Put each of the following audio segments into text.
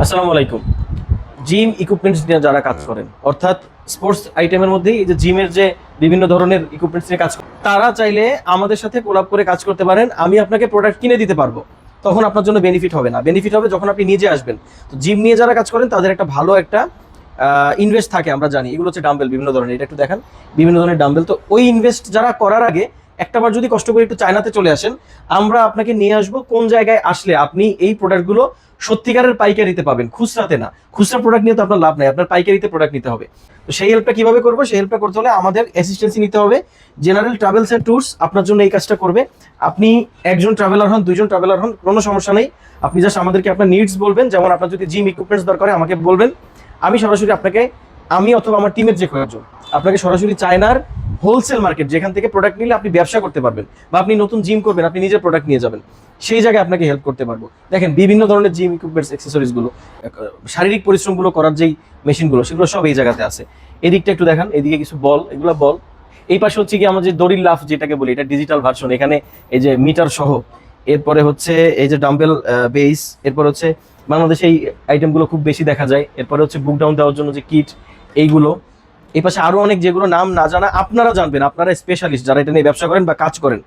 আসসালামু আলাইকুম। Gym equipments নিয়ে যারা কাজ করেন, অর্থাৎ স্পোর্টস আইটেমের মধ্যেই এই যে জিমের যে বিভিন্ন ধরনের ইকুইপমেন্টস নিয়ে কাজ করেন, তারা চাইলে আমাদের সাথে কোলাব করে কাজ করতে পারেন। আমি আপনাকে প্রোডাক্ট কিনে দিতে পারবো, তখন আপনার জন্য বেনিফিট হবে না। বেনিফিট হবে যখন আপনি নিজে আসবেন। তো জিম নিয়ে যারা কাজ করেন তাদের একটা ভালো একটা ইনভেস্ট থাকে, আমরা জানি। এগুলো হচ্ছে ডাম্বেল বিভিন্ন ধরনের, এটা একটু দেখেন, বিভিন্ন ধরনের ডাম্বেল। তো ওই ইনভেস্ট যারা করার আগে একটাবার যদি কষ্ট করে একটু চায়নাতে চলে আসেন, আমরা আপনাকে নিয়ে আসবো কোন জায়গায় আসলে আপনি এই প্রোডাক্টগুলো সত্যিকারের পাইকারিতে পাবেন, খুচরাতে না। খুচরা প্রোডাক্ট নিয়ে তো আপনার লাভ নাই, আপনার পাইকারিতে প্রোডাক্ট নিতে হবে। তো সেই হেল্পটা কিভাবে করবো? সেই হেল্পটা করতে হলে আমাদের অ্যাসিস্ট্যান্সি নিতে হবে। জেনারেল ট্রাভেলস অ্যান্ড ট্যুরস আপনার জন্য এই কাজটা করবে। আপনি একজন ট্রাভেলার হন, দুইজন ট্রাভেলার হন, কোনো সমস্যা নেই। আপনি জাস্ট আমাদেরকে আপনার নিডস বলবেন। যেমন আপনার যদি জিম ইকুইপমেন্টস দরকার হয় আমাকে বলবেন, আমি সরাসরি আপনাকে, আমি অথবা আমার টিমের যে কয়েকজন আপনাকে সরাসরি চায়নার হোলসেল মার্কেট, যেখান থেকে প্রোডাক্ট নিলে আপনি ব্যবসা করতে পারবেন, বা আপনি নতুন জিম করবেন, আপনি নিজের প্রোডাক্ট নিয়ে যাবেন, সেই জায়গায় আপনাকে হেল্প করতে পারবো। দেখেন বিভিন্ন ধরনের জিম ইকুইপমেন্টস, অ্যাক্সেসরিজগুলো, শারীরিক পরিশ্রমগুলো করার যেই মেশিনগুলো, সেগুলো সব এই জায়গাতে আছে। এদিকটা একটু দেখান, এদিকে কিছু বল, এগুলো বল। এই পাশে হচ্ছে কি আমাদের দড়ির লাফ যেটাকে বলি, এটা ডিজিটাল ভার্সন। এখানে এই যে মিটার সহ, এরপরে হচ্ছে এই যে ডাম্বেল বেস, এরপর হচ্ছে বাংলাদেশে এই আইটেমগুলো খুব বেশি দেখা যায়। এরপরে হচ্ছে বুক ডাউন দেওয়ার জন্য যে কিট, এইগুলো। এই পাশে আরো অনেক, যেগুলো নাম না জানা আপনারা জানবেন, আপনারা স্পেশালিস্ট যারা এটা নিয়ে ব্যবসা করেন বা কাজ করেন।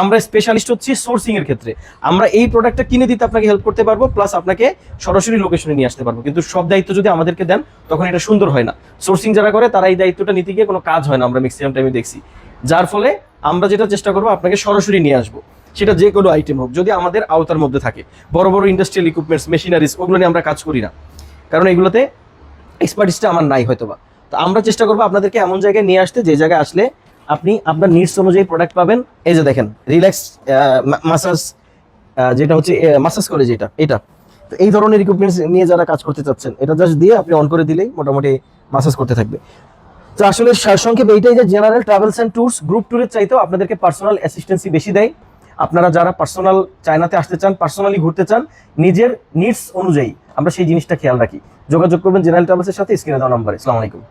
আমরা স্পেশালিস্ট হচ্ছি সোর্সিং এর ক্ষেত্রে। আমরা এই প্রোডাক্টটা কিনে দিতে আপনাকে হেল্প করতে পারবো, প্লাস আপনাকে সরাসরি লোকেশনে নিয়ে আসতে পারবো। কিন্তু সব দায়িত্ব যদি আমাদেরকে দেন, তখন এটা সুন্দর হয় না। সোর্সিং যারা করে তারা এই দায়িত্বটা নিতে গিয়ে কোনো কাজ হয় না, আমরা ম্যাক্সিমাম টাইমে দেখছি। যার ফলে আমরা যেটা চেষ্টা করবো, আপনাকে সরাসরি নিয়ে আসবো, সেটা যে কোনো আইটেম হোক, যদি আমাদের আওতার মধ্যে থাকে। বড় বড় ইন্ডাস্ট্রিয়াল ইকুইপমেন্টস, মেশিনারিজ, ওগুলো নিয়ে আমরা কাজ করি না, কারণ এগুলোতে এক্সপার্টিসটা আমার নাই হয়তোবা। তো আমরা চেষ্টা করবো আপনাদেরকে এমন জায়গায় নিয়ে আসতে, যে জায়গায় আসলে আপনি আপনার নিডস অনুযায়ী প্রোডাক্ট পাবেন। এই যে দেখেন, রিল্যাক্স মাসাজ, যেটা হচ্ছে মাসাজ করে যেটা, এটা। তো এই ধরনের ইকুইপমেন্টস নিয়ে যারা কাজ করতে চাচ্ছেন, এটা জাস্ট দিয়ে আপনি অন করে দিলেই মোটামুটি মাসাজ করতে থাকবে। তো আসলে সারসংক্ষেপে এইটাই যে general travels and tours group ট্যুরের চাইতেও আপনাদেরকে পার্সোনাল অ্যাসিস্ট্যান্সি বেশি দেয়। আপনারা যারা পার্সোনাল চায়নাতে আসতে চান, পার্সোনালি ঘুরতে চান, নিজের নিডস অনুযায়ী, আমরা সেই জিনিসটা খেয়াল রাখি। যোগাযোগ করবেন জেনারেল ট্রাভেলসের সাথে, স্ক্রিনে দেওয়া নম্বরে। আসসালামু আলাইকুম।